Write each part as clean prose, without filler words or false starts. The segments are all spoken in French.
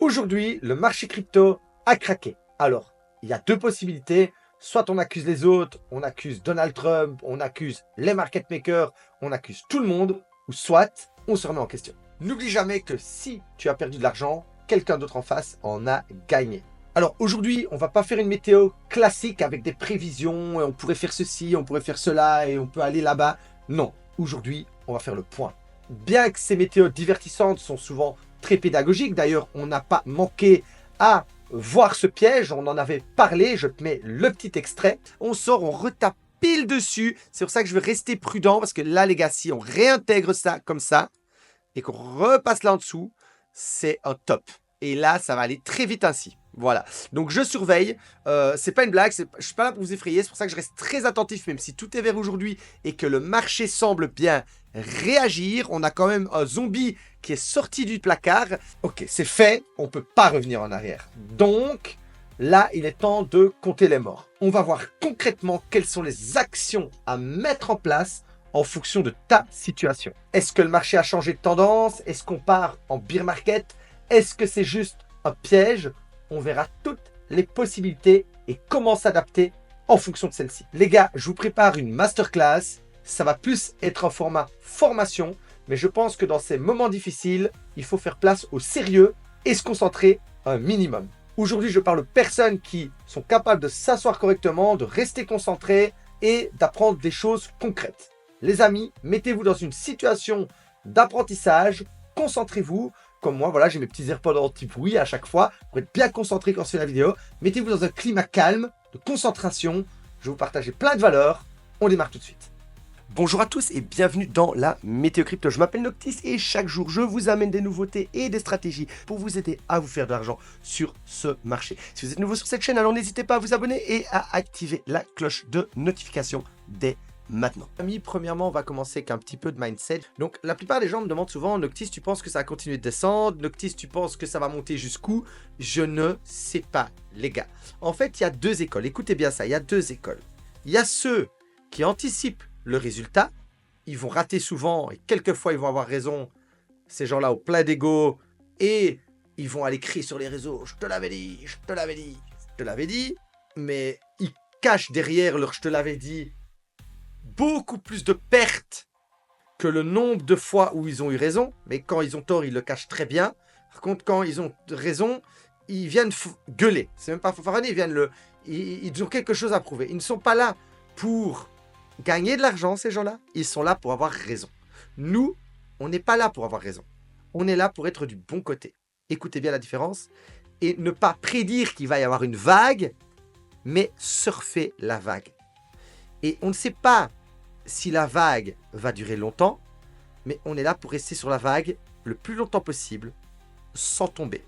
Aujourd'hui, le marché crypto a craqué. Alors, il y a deux possibilités. Soit on accuse les autres, on accuse Donald Trump, on accuse les market makers, on accuse tout le monde, ou soit on se remet en question. N'oublie jamais que si tu as perdu de l'argent, quelqu'un d'autre en face en a gagné. Alors aujourd'hui, on va pas faire une météo classique avec des prévisions, et on pourrait faire ceci, on pourrait faire cela, et on peut aller là-bas. Non, aujourd'hui, on va faire le point. Bien que ces météos divertissantes sont souvent très pédagogiques, d'ailleurs, on n'a pas manqué à voir ce piège, on en avait parlé, je te mets le petit extrait. On sort, on retape pile dessus, c'est pour ça que je veux rester prudent, parce que là, les gars, si on réintègre ça comme ça, et qu'on repasse là en dessous, c'est un top. Et là, ça va aller très vite ainsi. Voilà. Donc, je surveille. C'est pas une blague. Je suis pas là pour vous effrayer. C'est pour ça que je reste très attentif, même si tout est vert aujourd'hui et que le marché semble bien réagir. On a quand même un zombie qui est sorti du placard. Ok, c'est fait. On peut pas revenir en arrière. Donc, là, il est temps de compter les morts. On va voir concrètement quelles sont les actions à mettre en place en fonction de ta situation. Est-ce que le marché a changé de tendance? Est-ce qu'on part en bear market? Est-ce que c'est juste un piège? On verra toutes les possibilités et comment s'adapter en fonction de celle-ci. Les gars, je vous prépare une masterclass. Ça va plus être en format formation, mais je pense que dans ces moments difficiles, il faut faire place au sérieux et se concentrer un minimum. Aujourd'hui, je parle aux personnes qui sont capables de s'asseoir correctement, de rester concentrées et d'apprendre des choses concrètes. Les amis, mettez-vous dans une situation d'apprentissage, concentrez-vous. Comme moi, voilà, j'ai mes petits AirPods anti-bruit à chaque fois pour être bien concentré quand je fais la vidéo. Mettez-vous dans un climat calme, de concentration. Je vais vous partager plein de valeurs. On démarre tout de suite. Bonjour à tous et bienvenue dans la Météo Crypto. Je m'appelle Noctis et chaque jour, je vous amène des nouveautés et des stratégies pour vous aider à vous faire de l'argent sur ce marché. Si vous êtes nouveau sur cette chaîne, alors n'hésitez pas à vous abonner et à activer la cloche de notification dès maintenant. Amis, premièrement, on va commencer avec un petit peu de mindset. Donc, la plupart des gens me demandent souvent, Noctis, tu penses que ça va continuer de descendre? Noctis, tu penses que ça va monter jusqu'où? Je ne sais pas, les gars. En fait, il y a deux écoles. Écoutez bien ça, il y a deux écoles. Il y a ceux qui anticipent le résultat. Ils vont rater souvent et quelquefois, ils vont avoir raison. Ces gens-là au plein d'ego et ils vont aller crier sur les réseaux. Je te l'avais dit, je te l'avais dit, je te l'avais dit. Mais ils cachent derrière leur je te l'avais dit beaucoup plus de pertes que le nombre de fois où ils ont eu raison. Mais quand ils ont tort, ils le cachent très bien. Par contre, quand ils ont raison, ils viennent gueuler. C'est même pas fanfaronner, ils ont quelque chose à prouver. Ils ne sont pas là pour gagner de l'argent, ces gens-là. Ils sont là pour avoir raison. Nous, on n'est pas là pour avoir raison. On est là pour être du bon côté. Écoutez bien la différence. Et ne pas prédire qu'il va y avoir une vague, mais surfer la vague. Et on ne sait pas si la vague va durer longtemps, mais on est là pour rester sur la vague le plus longtemps possible, sans tomber.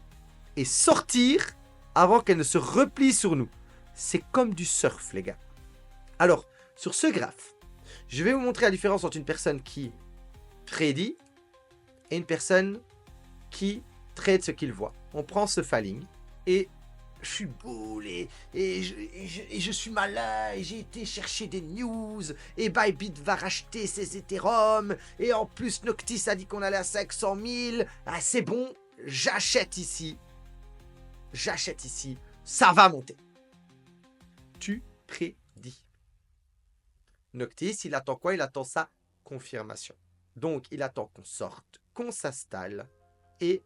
Et sortir avant qu'elle ne se replie sur nous. C'est comme du surf, les gars. Alors, sur ce graphe, je vais vous montrer la différence entre une personne qui prédit et une personne qui trade ce qu'il voit. On prend ce falling et je suis boulé et je suis malin et j'ai été chercher des news et Bybit va racheter ses Ethereum et en plus Noctis a dit qu'on allait à 500 000. Ah, c'est bon, j'achète ici, ça va monter. Tu prédis. Noctis, il attend quoi? Il attend sa confirmation. Donc, il attend qu'on sorte, qu'on s'installe et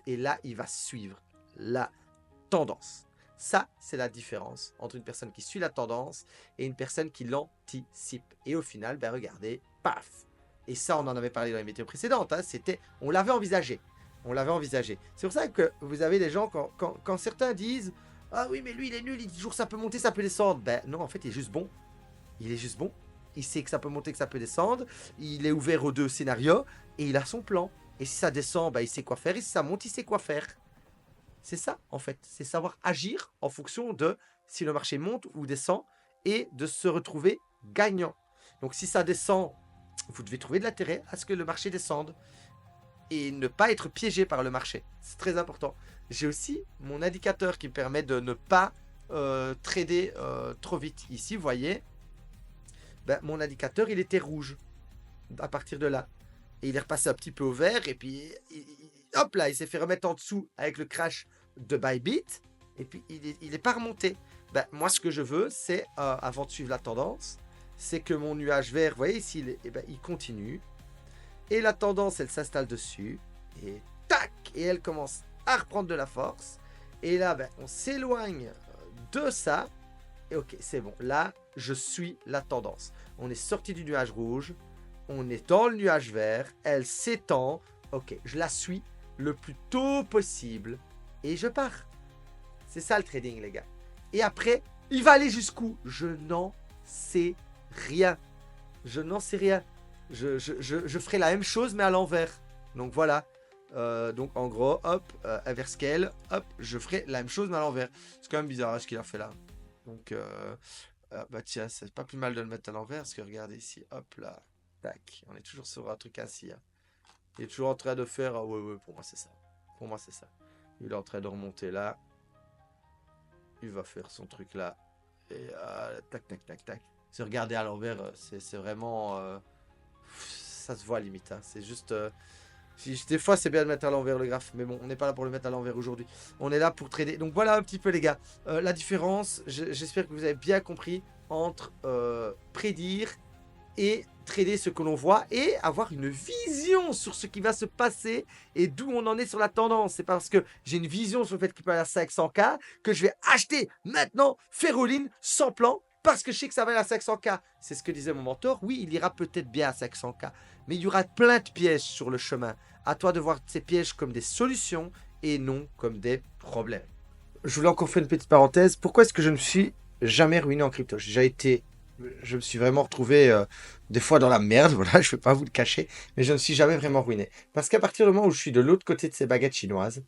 là, il va suivre la tendance. Ça, c'est la différence entre une personne qui suit la tendance et une personne qui l'anticipe. Et au final, ben regardez, paf. Et ça, on en avait parlé dans les météos précédentes. Hein, on l'avait envisagé. C'est pour ça que vous avez des gens, quand certains disent « Ah oui, mais lui, il est nul, il dit toujours ça peut monter, ça peut descendre. » Ben non, en fait, il est juste bon. Il sait que ça peut monter, que ça peut descendre. Il est ouvert aux deux scénarios et il a son plan. Et si ça descend, ben, il sait quoi faire. Et si ça monte, il sait quoi faire. C'est ça, en fait. C'est savoir agir en fonction de si le marché monte ou descend et de se retrouver gagnant. Donc, si ça descend, vous devez trouver de l'intérêt à ce que le marché descende et ne pas être piégé par le marché. C'est très important. J'ai aussi mon indicateur qui me permet de ne pas trader trop vite. Ici, vous voyez, ben, mon indicateur, il était rouge à partir de là. Et il est repassé un petit peu au vert et puis hop là, il s'est fait remettre en dessous avec le crash de Bybit. Et puis, il est pas remonté. Ben, moi, ce que je veux, c'est, avant de suivre la tendance, c'est que mon nuage vert, vous voyez ici, il continue. Et la tendance, elle s'installe dessus. Et tac! Et elle commence à reprendre de la force. Et là, ben, on s'éloigne de ça. Et ok, c'est bon. Là, je suis la tendance. On est sorti du nuage rouge. On est dans le nuage vert. Elle s'étend. Ok, je la suis le plus tôt possible. Et je pars. C'est ça le trading, les gars. Et après, il va aller jusqu'où? Je n'en sais rien. Je n'en sais rien. Je ferai la même chose, mais à l'envers. Donc voilà. Donc en gros, hop, inverse scale, hop, je ferai la même chose, mais à l'envers. C'est quand même bizarre ce qu'il a fait là. Donc, bah tiens, c'est pas plus mal de le mettre à l'envers, parce que regardez ici, hop là, tac. On est toujours sur un truc ainsi. Hein. Il est toujours en train de faire. Ouais, pour moi c'est ça. Pour moi c'est ça. Il est en train de remonter là. Il va faire son truc là. Et tac, tac, tac, tac. Se regarder à l'envers, c'est vraiment. Ça se voit limite. Hein. C'est juste. Des fois, c'est bien de mettre à l'envers le graphe. Mais bon, on n'est pas là pour le mettre à l'envers aujourd'hui. On est là pour trader. Donc voilà un petit peu, les gars. La différence, j'espère que vous avez bien compris entre prédire et trader ce que l'on voit et avoir une vision sur ce qui va se passer et d'où on en est sur la tendance. C'est parce que j'ai une vision sur le fait qu'il peut aller à 500K que je vais acheter maintenant Ferroline sans plan parce que je sais que ça va aller à 500K. C'est ce que disait mon mentor. Oui, il ira peut-être bien à 500K, mais il y aura plein de pièges sur le chemin. À toi de voir ces pièges comme des solutions et non comme des problèmes. Je voulais encore faire une petite parenthèse. Pourquoi est-ce que je ne me suis jamais ruiné en crypto? Je me suis vraiment retrouvé des fois dans la merde, voilà, je ne vais pas vous le cacher, mais je ne me suis jamais vraiment ruiné. Parce qu'à partir du moment où je suis de l'autre côté de ces baguettes chinoises,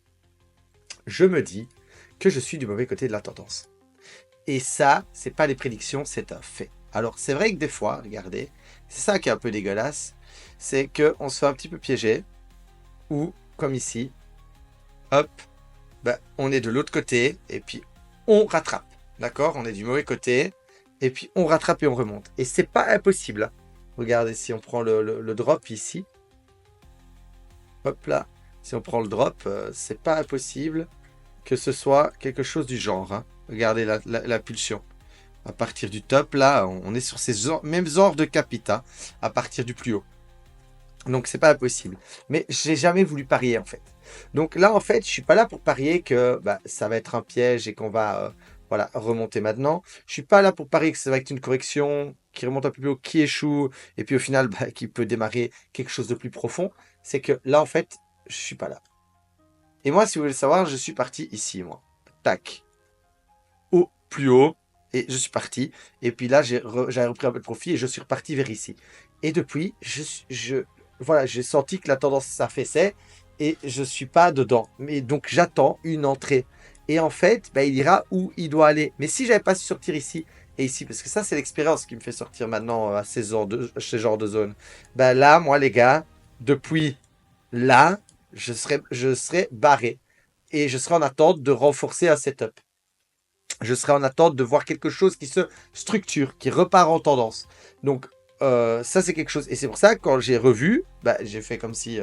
je me dis que je suis du mauvais côté de la tendance. Et ça, c'est pas des prédictions, c'est un fait. Alors, c'est vrai que des fois, regardez, c'est ça qui est un peu dégueulasse, c'est qu'on se fait un petit peu piéger, ou, comme ici, hop, ben, on est de l'autre côté, et puis on rattrape, d'accord? On est du mauvais côté, et puis on rattrape et on remonte. Et c'est pas impossible. Hein. Regardez, si on prend le drop ici, hop là, si on prend le drop, c'est pas impossible que ce soit quelque chose du genre. Hein. Regardez la pulsion. À partir du top, là, on est sur ces mêmes ordres de capita, à partir du plus haut. Donc c'est pas impossible. Mais j'ai jamais voulu parier en fait. Donc là en fait, je suis pas là pour parier que bah, ça va être un piège et qu'on va voilà, remonter maintenant. Je suis pas là pour parier que ça va être une correction qui remonte un peu plus haut, qui échoue, et puis au final bah, qui peut démarrer quelque chose de plus profond. C'est que là en fait, je suis pas là. Et moi, si vous voulez savoir, je suis parti ici, moi. Tac. Au plus haut. Et je suis parti. Et puis là, j'ai repris un peu de profit et je suis reparti vers ici. Et depuis, voilà, j'ai senti que la tendance s'affaissait et je suis pas dedans. Mais donc, j'attends une entrée. Et en fait, bah, il ira où il doit aller. Mais si j'avais pas su sortir ici et ici, parce que ça, c'est l'expérience qui me fait sortir maintenant à ces genres de zones. Bah, là, moi, les gars, depuis là, je serais barré. Et je serai en attente de renforcer un setup. Je serai en attente de voir quelque chose qui se structure, qui repart en tendance. Donc, ça, c'est quelque chose. Et c'est pour ça que quand j'ai revu, bah, j'ai fait comme si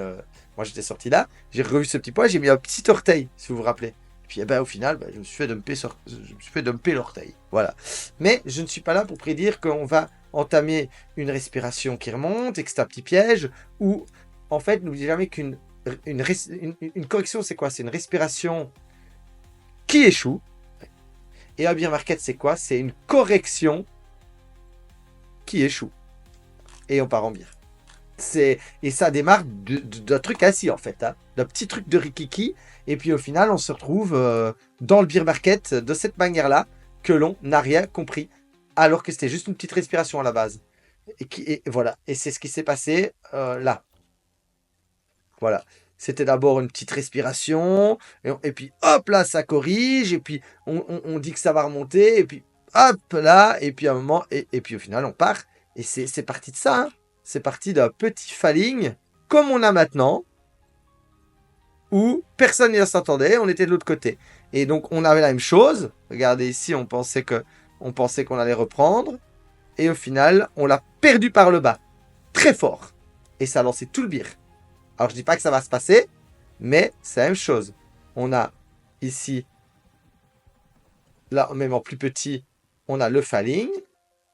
moi j'étais sorti là, j'ai revu ce petit point, j'ai mis un petit orteil, si vous vous rappelez. Et puis, au final, bah, je me suis fait dumper l'orteil. Voilà. Mais je ne suis pas là pour prédire qu'on va entamer une respiration qui remonte et que c'est un petit piège. Ou, en fait, n'oubliez jamais qu'une correction, c'est quoi? C'est une respiration qui échoue. Et un bear market, c'est quoi? C'est une correction qui échoue. Et on part en bière. Et ça démarre d'un truc assis, en fait. Hein, d'un petit truc de rikiki. Et puis au final, on se retrouve dans le bear market de cette manière-là que l'on n'a rien compris. Alors que c'était juste une petite respiration à la base. Et voilà. Et c'est ce qui s'est passé là. Voilà. C'était d'abord une petite respiration, et puis hop là, ça corrige, et puis on dit que ça va remonter, et puis hop là, et puis à un moment, et puis au final, on part. Et c'est parti de ça. Hein. C'est parti d'un petit falling, comme on a maintenant, où personne ne s'attendait, on était de l'autre côté. Et donc, on avait la même chose. Regardez ici, on pensait qu'on allait reprendre, et au final, on l'a perdu par le bas, très fort. Et ça a lancé tout le bir. Alors, je dis pas que ça va se passer, Mais c'est la même chose. On a ici, là, même en plus petit, on a le falling.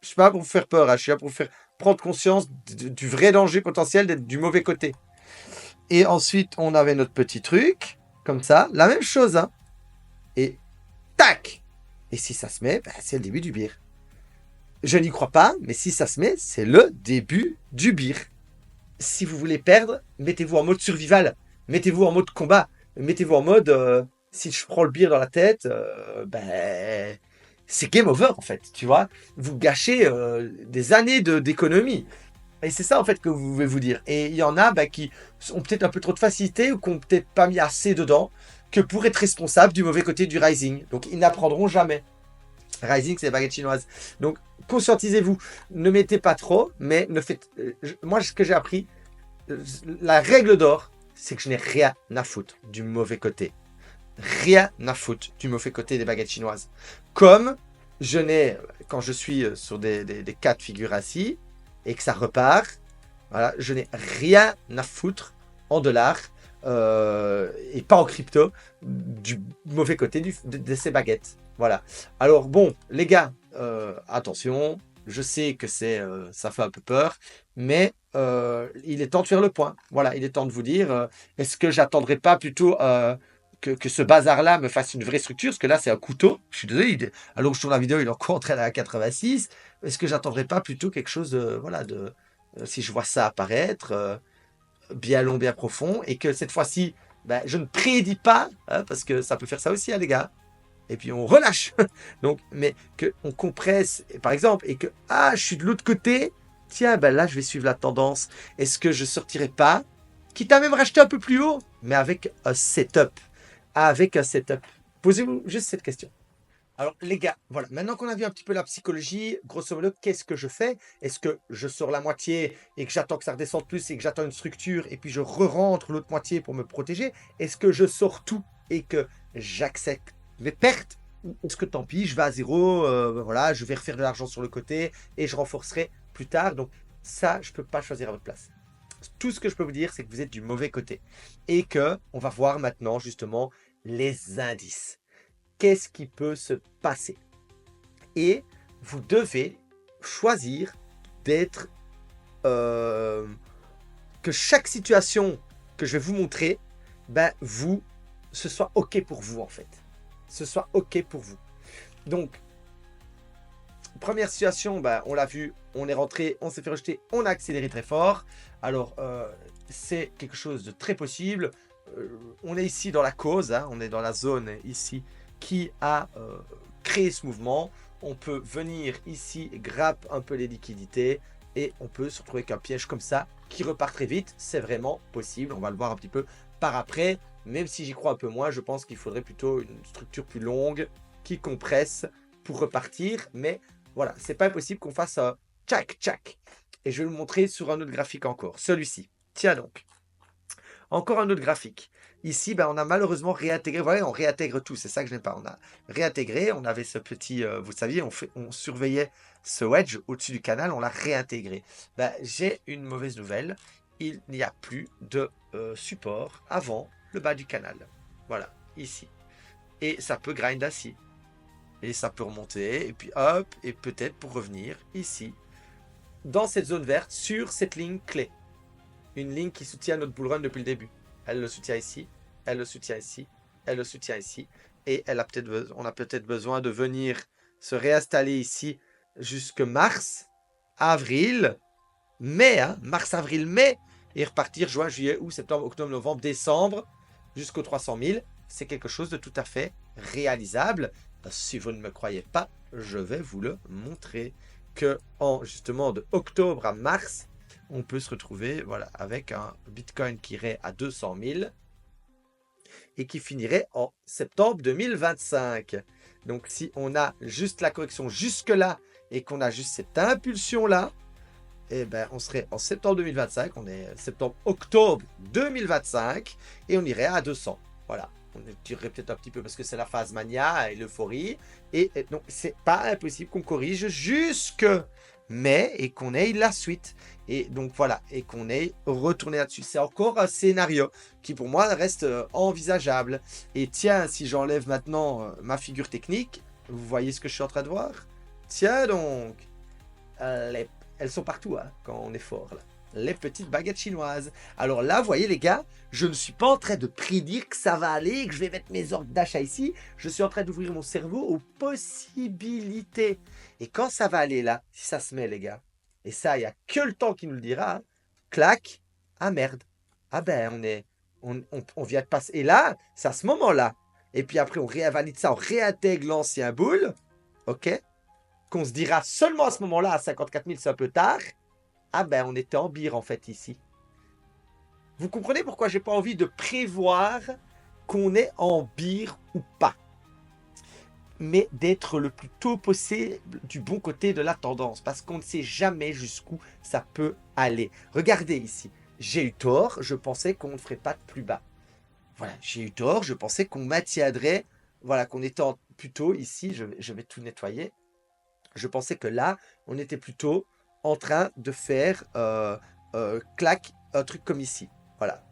Je suis pas là pour vous faire peur, hein, je suis là pour vous faire prendre conscience du vrai danger potentiel d'être du mauvais côté. Et ensuite, on avait notre petit truc, comme ça, la même chose, hein. Et tac! Et si ça se met, bah, c'est le début du bir. Je n'y crois pas, mais si ça se met, c'est le début du bir. Si vous voulez perdre, mettez-vous en mode survival. Mettez-vous en mode combat. Mettez-vous en mode, si je prends le bir dans la tête, ben, c'est game over, en fait, tu vois. Vous gâchez des années d'économie. Et c'est ça, en fait, que vous voulez vous dire. Et il y en a qui ont peut-être un peu trop de facilité ou qui n'ont peut-être pas mis assez dedans que pour être responsable du mauvais côté du Rising. Donc, ils n'apprendront jamais. Rising, c'est les baguettes chinoises. Donc, conscientisez-vous. Ne mettez pas trop, mais ne faites... moi, ce que j'ai appris, la règle d'or, c'est que je n'ai rien à foutre du mauvais côté. Rien à foutre du mauvais côté des baguettes chinoises. Comme je n'ai, quand je suis sur des cas de figure assis, et que ça repart, voilà, je n'ai rien à foutre en dollars, et pas en crypto, du mauvais côté de ces baguettes. Voilà. Alors bon, les gars, attention, je sais que ça fait un peu peur, mais il est temps de faire le point. Voilà, il est temps de vous dire, est-ce que j'attendrai pas plutôt que ce bazar-là me fasse une vraie structure? Parce que là, c'est un couteau. Je suis désolé, alors que je tourne la vidéo, il est encore en train à 86. Est-ce que j'attendrai pas plutôt quelque chose si je vois ça apparaître, bien long, bien profond, et que cette fois-ci, ben, je ne prédis pas, hein, parce que ça peut faire ça aussi, hein, les gars. Et puis on relâche. Donc, mais qu'on compresse, par exemple, et que, je suis de l'autre côté, tiens, ben là, je vais suivre la tendance. Est-ce que je sortirai pas, quitte à même racheter un peu plus haut, mais avec un setup. Avec un setup. Posez-vous juste cette question. Alors, les gars, voilà, maintenant qu'on a vu un petit peu la psychologie, grosso modo, qu'est-ce que je fais? Est-ce que je sors la moitié et que j'attends que ça redescende plus et que j'attends une structure et puis je re-rentre l'autre moitié pour me protéger? Est-ce que je sors tout et que j'accepte mes pertes? Ou est-ce que tant pis, je vais à zéro, voilà, je vais refaire de l'argent sur le côté et je renforcerai plus tard? Donc, ça, je ne peux pas choisir à votre place. Tout ce que je peux vous dire, c'est que vous êtes du mauvais côté et que on va voir maintenant justement les indices. Qu'est-ce qui peut se passer? Et vous devez choisir d'être... que chaque situation que je vais vous montrer, ben ce soit OK pour vous, en fait. Ce soit OK pour vous. Donc, première situation, ben, on l'a vu, on est rentré, on s'est fait rejeter, on a accéléré très fort. Alors, c'est quelque chose de très possible. On est ici dans la cause, hein, on est dans la zone ici qui a créé ce mouvement. On peut venir ici, grappe un peu les liquidités et on peut se retrouver avec un piège comme ça qui repart très vite. C'est vraiment possible. On va le voir un petit peu par après. Même si j'y crois un peu moins, je pense qu'il faudrait plutôt une structure plus longue qui compresse pour repartir. Mais voilà, c'est pas impossible qu'on fasse un tchac tchac. Et je vais vous montrer sur un autre graphique encore. Celui-ci. Tiens donc. Encore un autre graphique. Ici, ben, on a malheureusement réintégré. Voilà, on réintègre tout. C'est ça que je n'aime pas. On a réintégré. On avait ce petit... vous saviez, on surveillait ce wedge au-dessus du canal. On l'a réintégré. Ben, j'ai une mauvaise nouvelle. Il n'y a plus de support avant le bas du canal. Voilà, ici. Et ça peut grind ainsi. Et ça peut remonter. Et puis hop. Et peut-être pour revenir ici. Dans cette zone verte, sur cette ligne clé. Une ligne qui soutient notre bull run depuis le début. Elle le soutient ici, elle le soutient ici, elle le soutient ici. Et on a peut-être besoin de venir se réinstaller ici jusque mars, avril, mai, hein, mars, avril, mai, et repartir juin, juillet, août, septembre, octobre, novembre, décembre, jusqu'aux 300 000. C'est quelque chose de tout à fait réalisable. Si vous ne me croyez pas, je vais vous le montrer. Que justement de octobre à mars, on peut se retrouver voilà, avec un Bitcoin qui irait à 200 000 et qui finirait en septembre 2025. Donc si on a juste la correction jusque-là et qu'on a juste cette impulsion-là, eh ben, on serait en septembre 2025, on est septembre-octobre 2025 et on irait à 200. Voilà, On dirait peut-être un petit peu parce que c'est la phase mania et l'euphorie. Et donc, c'est pas impossible qu'on corrige jusque mai et qu'on ait la suite. Et donc, voilà. Et qu'on ait retourné là-dessus. C'est encore un scénario qui, pour moi, reste envisageable. Et tiens, si j'enlève maintenant ma figure technique, vous voyez ce que je suis en train de voir? Tiens donc, elles sont partout hein, quand on est fort là. Les petites baguettes chinoises. Alors là, vous voyez les gars, je ne suis pas en train de prédire que ça va aller, que je vais mettre mes ordres d'achat ici. Je suis en train d'ouvrir mon cerveau aux possibilités. Et quand ça va aller là, si ça se met les gars, et ça, il n'y a que le temps qui nous le dira, hein, clac, ah merde. Ah ben, on vient de passer. Et là, c'est à ce moment-là. Et puis après, on révalide ça, on réintègre l'ancien boule. Ok, qu'on se dira seulement à ce moment-là, à 54 000, c'est un peu tard. Ah ben, on était en bire en fait ici. Vous comprenez pourquoi j'ai pas envie de prévoir qu'on est en bire ou pas, mais d'être le plus tôt possible du bon côté de la tendance, parce qu'on ne sait jamais jusqu'où ça peut aller. Regardez ici, j'ai eu tort, je pensais qu'on ne ferait pas de plus bas. Voilà, j'ai eu tort, je pensais qu'on maintiendrait, voilà, qu'on était plutôt ici, je vais tout nettoyer. Je pensais que là, on était plutôt en train de faire clac, un truc comme ici. Voilà.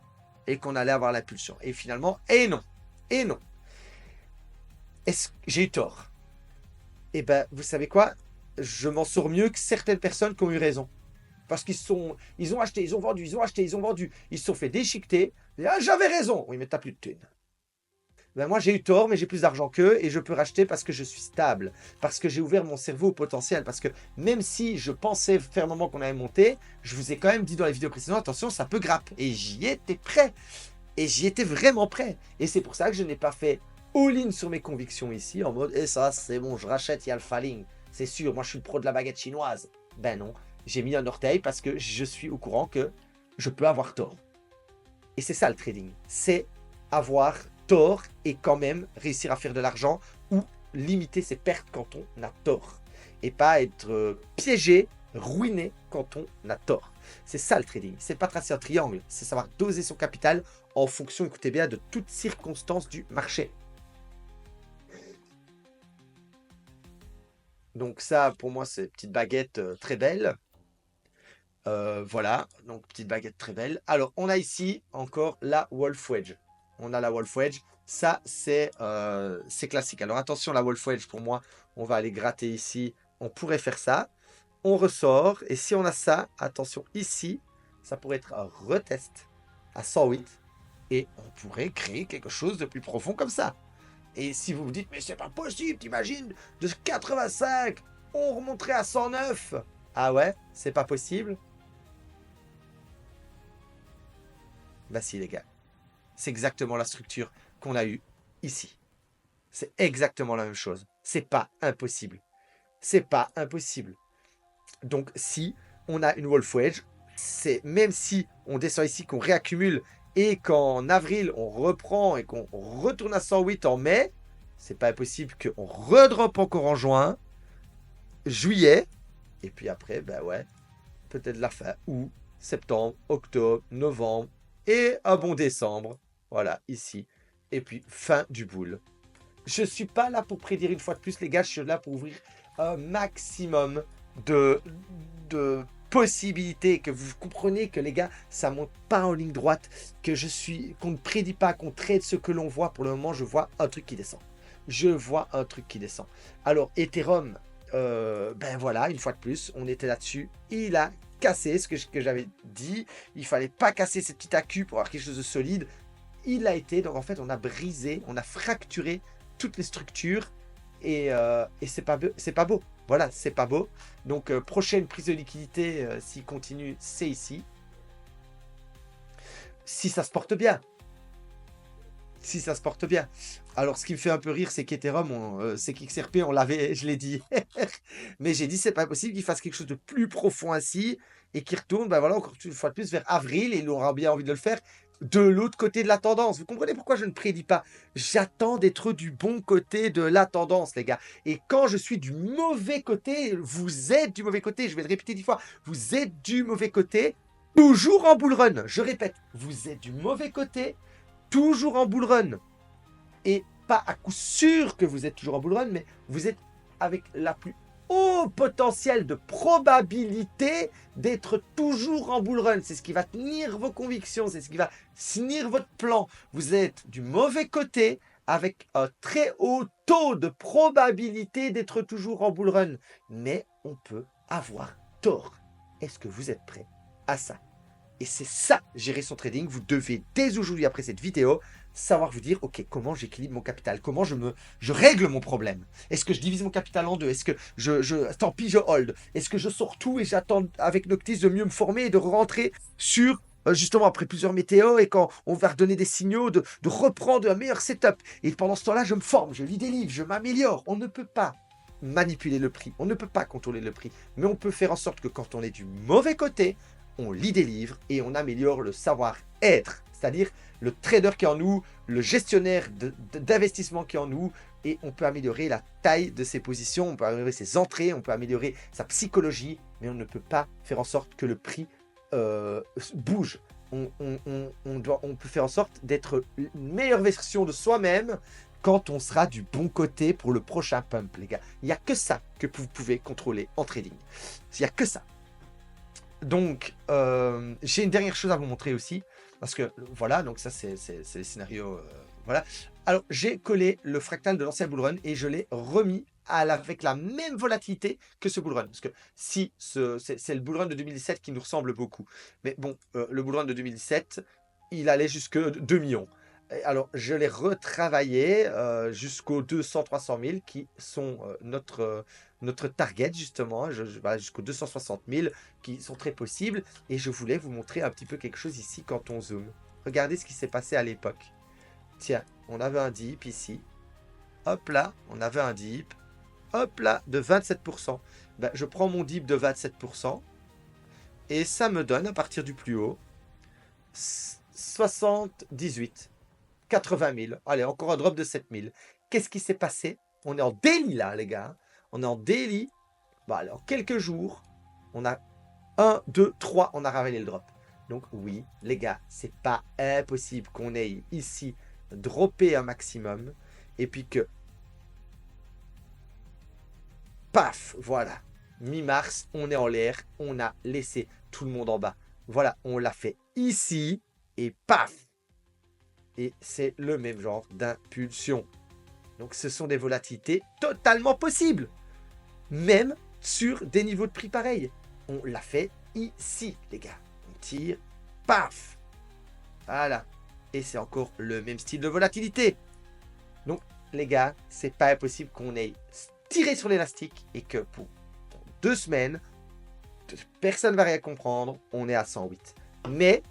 Et qu'on allait avoir l'impulsion. Et finalement, et non. Et non. J'ai eu tort. Et ben, vous savez quoi? Je m'en sors mieux que certaines personnes qui ont eu raison. Parce ils ont acheté, ils ont vendu, ils ont acheté, ils ont vendu. Ils se sont fait déchiqueter. Et, ah, j'avais raison. Oui, mais t'as plus de thunes. Ben moi j'ai eu tort, mais j'ai plus d'argent qu'eux et je peux racheter parce que je suis stable, parce que j'ai ouvert mon cerveau au potentiel, parce que même si je pensais fermement qu'on allait monter, je vous ai quand même dit dans les vidéos précédentes, attention, ça peut grapper. Et j'y étais prêt. Et j'y étais vraiment prêt. Et c'est pour ça que je n'ai pas fait all-in sur mes convictions ici, en mode, et ça, c'est bon, je rachète, il y a le falling. C'est sûr, moi je suis le pro de la baguette chinoise. Ben non, j'ai mis un orteil parce que je suis au courant que je peux avoir tort. Et c'est ça le trading, c'est avoir tort et quand même réussir à faire de l'argent ou limiter ses pertes quand on a tort. Et pas être piégé, ruiné quand on a tort. C'est ça le trading. C'est pas tracer un triangle, c'est savoir doser son capital en fonction, écoutez bien, de toutes circonstances du marché. Donc ça, pour moi, c'est petite baguette très belle. Voilà, donc petite baguette très belle. Alors, on a ici encore la Wolf Wedge. On a la Wolf Wedge. Ça, c'est classique. Alors, attention, la Wolf Wedge, pour moi, on va aller gratter ici. On pourrait faire ça. On ressort. Et si on a ça, attention, ici, ça pourrait être un retest à 108. Et on pourrait créer quelque chose de plus profond comme ça. Et si vous vous dites, mais c'est pas possible, t'imagines, de 85, on remonterait à 109. Ah ouais, c'est pas possible. Bah si les gars, c'est exactement la structure qu'on a eue ici. C'est exactement la même chose. C'est pas impossible. C'est pas impossible. Donc si on a une Wolf Wedge, c'est même si on descend ici, qu'on réaccumule et qu'en avril on reprend et qu'on retourne à 108 en mai, c'est pas impossible qu'on redroppe encore en juin, juillet, et puis après, ben ouais, peut-être la fin août, septembre, octobre, novembre, et un bon décembre. Voilà, ici. Et puis, fin du boule. Je ne suis pas là pour prédire une fois de plus, les gars. Je suis là pour ouvrir un maximum de possibilités. Que vous compreniez que, les gars, ça ne monte pas en ligne droite. Qu'on ne prédit pas, qu'on trade ce que l'on voit. Pour le moment, je vois un truc qui descend. Je vois un truc qui descend. Alors, Ethereum, ben voilà, une fois de plus, on était là-dessus. Il a cassé ce que j'avais dit. Il fallait pas casser cette petite accu pour avoir quelque chose de solide. Il l'a été. Donc en fait, on a brisé, on a fracturé toutes les structures et c'est pas beau. Voilà, c'est pas beau. Donc prochaine prise de liquidité, s'il continue, c'est ici. Si ça se porte bien. Si ça se porte bien. Alors, ce qui me fait un peu rire, c'est qu'Ethereum, c'est qu'XRP, je l'ai dit. Mais j'ai dit, c'est pas possible qu'il fasse quelque chose de plus profond ainsi et qu'il retourne, ben voilà, encore une fois de plus, vers avril, et il aura bien envie de le faire de l'autre côté de la tendance. Vous comprenez pourquoi je ne prédis pas? J'attends d'être du bon côté de la tendance, les gars. Et quand je suis du mauvais côté, vous êtes du mauvais côté, je vais le répéter 10 fois, vous êtes du mauvais côté, toujours en bull run. Je répète, vous êtes du mauvais côté, toujours en bull run. et pas à coup sûr que vous êtes toujours en bull run, mais vous êtes avec la plus haut potentiel de probabilité d'être toujours en bull run. C'est ce qui va tenir vos convictions, c'est ce qui va tenir votre plan. Vous êtes du mauvais côté avec un très haut taux de probabilité d'être toujours en bull run. Mais on peut avoir tort. Est-ce que vous êtes prêts à ça? Et c'est ça, gérer son trading. Vous devez, dès aujourd'hui, après cette vidéo, savoir vous dire, OK, comment j'équilibre mon capital? Comment je règle mon problème? Est-ce que je divise mon capital en deux? Est-ce que tant pis, je hold? Est-ce que je sors tout et j'attends avec Noctis de mieux me former et de rentrer sur, justement, après plusieurs météos et quand on va redonner des signaux, de reprendre un meilleur setup? Et pendant ce temps-là, je me forme, je lis des livres, je m'améliore. On ne peut pas manipuler le prix. On ne peut pas contrôler le prix. Mais on peut faire en sorte que quand on est du mauvais côté, on lit des livres et on améliore le savoir-être, c'est-à-dire le trader qui est en nous, le gestionnaire d'investissement qui est en nous, et on peut améliorer la taille de ses positions, on peut améliorer ses entrées, on peut améliorer sa psychologie, mais on ne peut pas faire en sorte que le prix bouge. On peut faire en sorte d'être une meilleure version de soi-même quand on sera du bon côté pour le prochain pump, les gars. Il n'y a que ça que vous pouvez contrôler en trading. Il n'y a que ça. Donc, j'ai une dernière chose à vous montrer aussi, parce que voilà, donc ça c'est le scénario, voilà. Alors, j'ai collé le fractal de l'ancien bullrun et je l'ai remis avec la même volatilité que ce bullrun, parce que si c'est le bullrun de 2017 qui nous ressemble beaucoup, mais bon, le bullrun de 2017, il allait jusque 2 millions. Et alors, je l'ai retravaillé jusqu'aux 200-300 000 qui sont notre target, justement, voilà, jusqu'aux 260 000 qui sont très possibles. Et je voulais vous montrer un petit peu quelque chose ici quand on zoome. Regardez ce qui s'est passé à l'époque. Tiens, on avait un dip ici. Hop là, on avait un dip. Hop là, de 27%. Ben, je prends mon dip de 27%. Et ça me donne, à partir du plus haut, 78. 80 000. Allez, encore un drop de 7 000. Qu'est-ce qui s'est passé? On est en daily là, les gars. On est en daily. Bon, alors, quelques jours, on a 1, 2, 3, on a ravalé le drop. Donc oui, les gars, c'est pas impossible qu'on ait ici droppé un maximum et puis que paf, voilà. Mi-mars, on est en l'air, on a laissé tout le monde en bas. Voilà, on l'a fait ici et paf. Et c'est le même genre d'impulsion. Donc ce sont des volatilités totalement possibles. Même sur des niveaux de prix pareils. On l'a fait ici, les gars. On tire, paf. Voilà. Et c'est encore le même style de volatilité. Donc, les gars, c'est pas impossible qu'on ait tiré sur l'élastique et que pour 2 semaines, personne ne va rien comprendre. On est à 108. Mais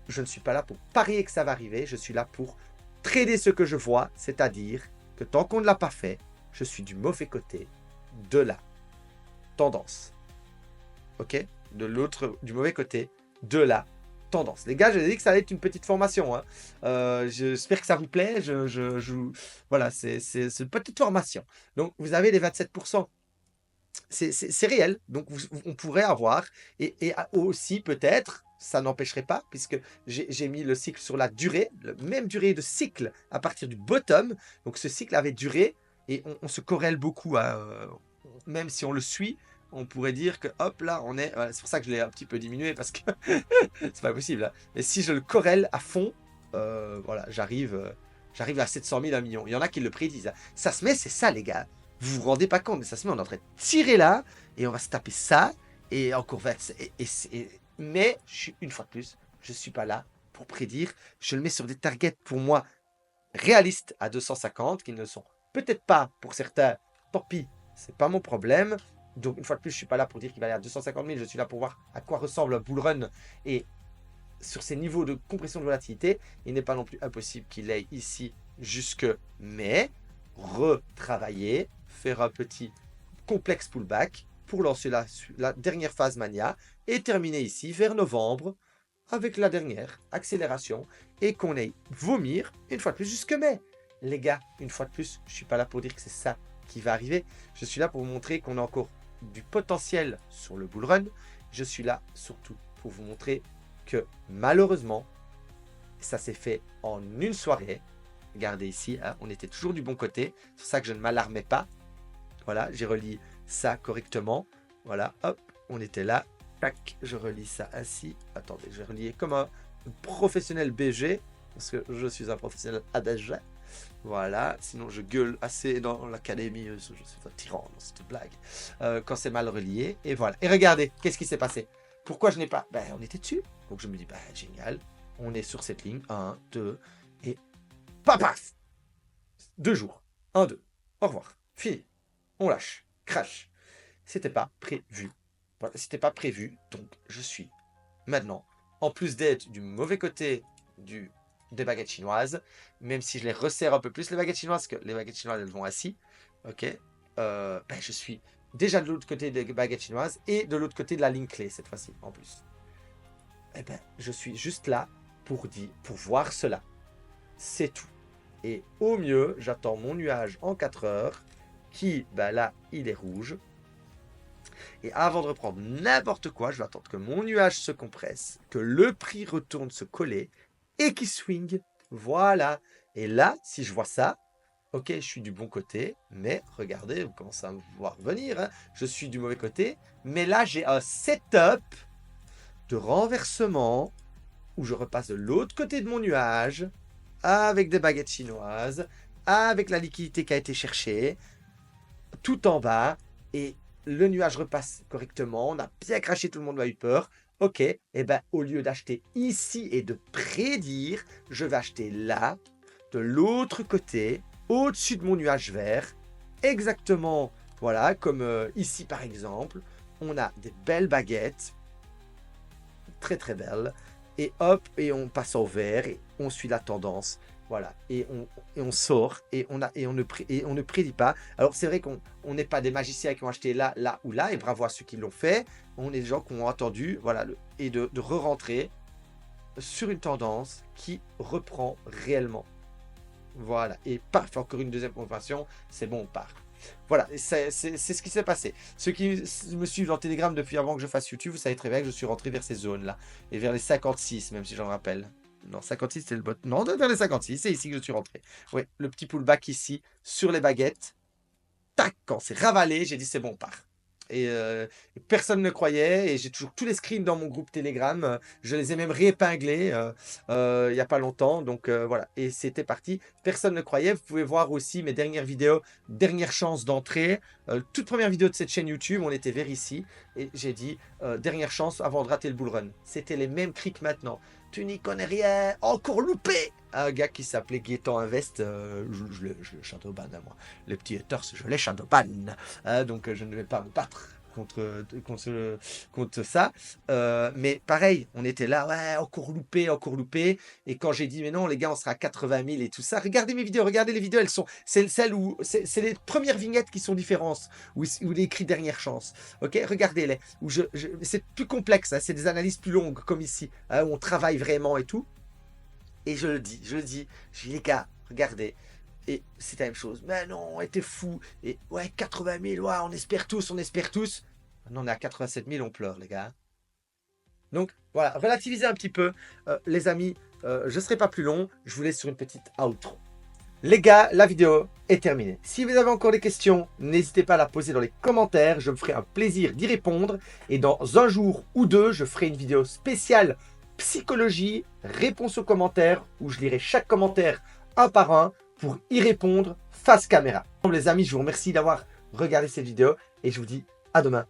je ne suis pas là pour parier que ça va arriver. Je suis là pour trader ce que je vois. C'est-à-dire que tant qu'on ne l'a pas fait, je suis du mauvais côté de la tendance. Ok? De l'autre, du mauvais côté de la tendance. Les gars, je vous ai dit que ça allait être une petite formation. Hein. J'espère que ça vous plaît. Voilà, c'est une petite formation. Donc, vous avez les 27%. C'est réel. Donc, on pourrait avoir. Et aussi, peut-être, ça n'empêcherait pas, puisque j'ai mis le cycle sur la durée, la même durée de cycle à partir du bottom. Donc, ce cycle avait duré. Et on se corrèle beaucoup, même si on le suit, on pourrait dire que hop là, on est. C'est pour ça que je l'ai un petit peu diminué parce que c'est pas possible. Hein. Mais si je le corrèle à fond, voilà, j'arrive à 700 000, 1 million. Il y en a qui le prédisent. Hein. Ça se met, c'est ça, les gars. Vous vous rendez pas compte, mais ça se met, on est en train de tirer là et on va se taper ça et encore 20. Mais une fois de plus, je suis pas là pour prédire. Je le mets sur des targets pour moi réalistes à 250 qui ne le sont peut-être pas pour certains, tant pis, c'est pas mon problème. Donc une fois de plus, je suis pas là pour dire qu'il va y avoir 250 000, je suis là pour voir à quoi ressemble un bull run. Et sur ces niveaux de compression de volatilité, il n'est pas non plus impossible qu'il aille ici jusque mai, retravailler, faire un petit complexe pullback pour lancer la dernière phase mania et terminer ici vers novembre avec la dernière accélération et qu'on aille vomir une fois de plus jusque mai. Les gars, une fois de plus, je ne suis pas là pour dire que c'est ça qui va arriver. Je suis là pour vous montrer qu'on a encore du potentiel sur le bull run. Je suis là surtout pour vous montrer que malheureusement, ça s'est fait en une soirée. Regardez ici, hein, on était toujours du bon côté. C'est pour ça que je ne m'alarmais pas. Voilà, j'ai relié ça correctement. Voilà, hop, on était là. Tac, je relie ça ainsi. Attendez, je vais relier comme un professionnel BG. Parce que je suis un professionnel ABG. Voilà, sinon je gueule assez dans l'académie. Je suis un tyran dans cette blague. Quand c'est mal relié. Et voilà. Et regardez, qu'est-ce qui s'est passé? Pourquoi je n'ai pas... Ben, on était dessus. Donc je me dis, ben, génial. On est sur cette ligne. 1, 2, et... Paf! 2 jours. 1, 2. Au revoir. Fini. On lâche. Crash. C'était pas prévu. Voilà, c'était pas prévu. Donc, je suis maintenant, en plus d'être du mauvais côté des baguettes chinoises, même si je les resserre un peu plus, les baguettes chinoises, parce que les baguettes chinoises, elles vont assis. Ok. Ben, je suis déjà de l'autre côté des baguettes chinoises et de l'autre côté de la ligne clé, cette fois-ci, en plus. Eh ben, je suis juste là pour voir cela. C'est tout. Et au mieux, j'attends mon nuage en 4 heures, qui, ben là, il est rouge. Et avant de reprendre n'importe quoi, je vais attendre que mon nuage se compresse, que le prix retourne se coller, et qu'il swing. Voilà. Et là, si je vois ça, ok, je suis du bon côté, mais regardez, vous commencez à me voir venir, hein, je suis du mauvais côté, mais là, j'ai un setup de renversement, où je repasse de l'autre côté de mon nuage, avec des baguettes chinoises, avec la liquidité qui a été cherchée, tout en bas, et le nuage repasse correctement, on a bien craché, tout le monde a eu peur. Ok, et ben au lieu d'acheter ici et de prédire, je vais acheter là, de l'autre côté, au-dessus de mon nuage vert, exactement, voilà, comme ici par exemple, on a des belles baguettes, très très belles, et hop, et on passe au vert, et on suit la tendance. Voilà, et on sort, et on ne prédit pas. Alors c'est vrai qu'on n'est pas des magiciens qui ont acheté là, là ou là, et bravo à ceux qui l'ont fait. On est des gens qui ont attendu, voilà, et de re-rentrer sur une tendance qui reprend réellement. Voilà, et paf, encore une deuxième confirmation, c'est bon, on part. Voilà, c'est ce qui s'est passé. Ceux qui me suivent dans Telegram depuis avant que je fasse YouTube, vous savez très bien que je suis rentré vers ces zones-là, et vers les 56, même si j'en rappelle. Non, 56, c'est le bot. Non, vers les 56, c'est ici que je suis rentré. Oui, le petit pullback ici, sur les baguettes. Tac, quand c'est ravalé, j'ai dit c'est bon, on part. Et personne ne croyait, et j'ai toujours tous les screens dans mon groupe Telegram. Je les ai même réépinglés il n'y a pas longtemps. Donc voilà, et c'était parti. Personne ne croyait. Vous pouvez voir aussi mes dernières vidéos, dernière chance d'entrée. Toute première vidéo de cette chaîne YouTube, on était vers ici. Et j'ai dit, dernière chance avant de rater le bull run. C'était les mêmes cris que maintenant. Tu n'y connais rien, encore loupé. Un gars qui s'appelait Gaëtan Invest, je le shadowban à moi. Les petits haters, je les shadowban. Donc je ne vais pas me battre contre ça. Mais pareil, on était là, ouais, encore loupé. Et quand j'ai dit, mais non, les gars, on sera à 80 000 et tout ça, regardez mes vidéos, regardez les vidéos, elles sont, c'est celles où, c'est les premières vignettes qui sont différentes, où il est écrit dernière chance. Ok, regardez-les. C'est plus complexe, hein, c'est des analyses plus longues, comme ici, hein, où on travaille vraiment et tout. Et je le dis, je dis, les gars, regardez. Et c'est la même chose. Mais non, on était fou. Et ouais, 80 000, ouais, on espère tous. Maintenant, on est à 87 000, on pleure, les gars. Donc, voilà, relativisez un petit peu. Les amis, je ne serai pas plus long. Je vous laisse sur une petite outro. Les gars, la vidéo est terminée. Si vous avez encore des questions, n'hésitez pas à la poser dans les commentaires. Je me ferai un plaisir d'y répondre. Et dans un jour ou deux, je ferai une vidéo spéciale psychologie, réponse aux commentaires, où je lirai chaque commentaire un par un pour y répondre face caméra. Les amis, je vous remercie d'avoir regardé cette vidéo et je vous dis à demain.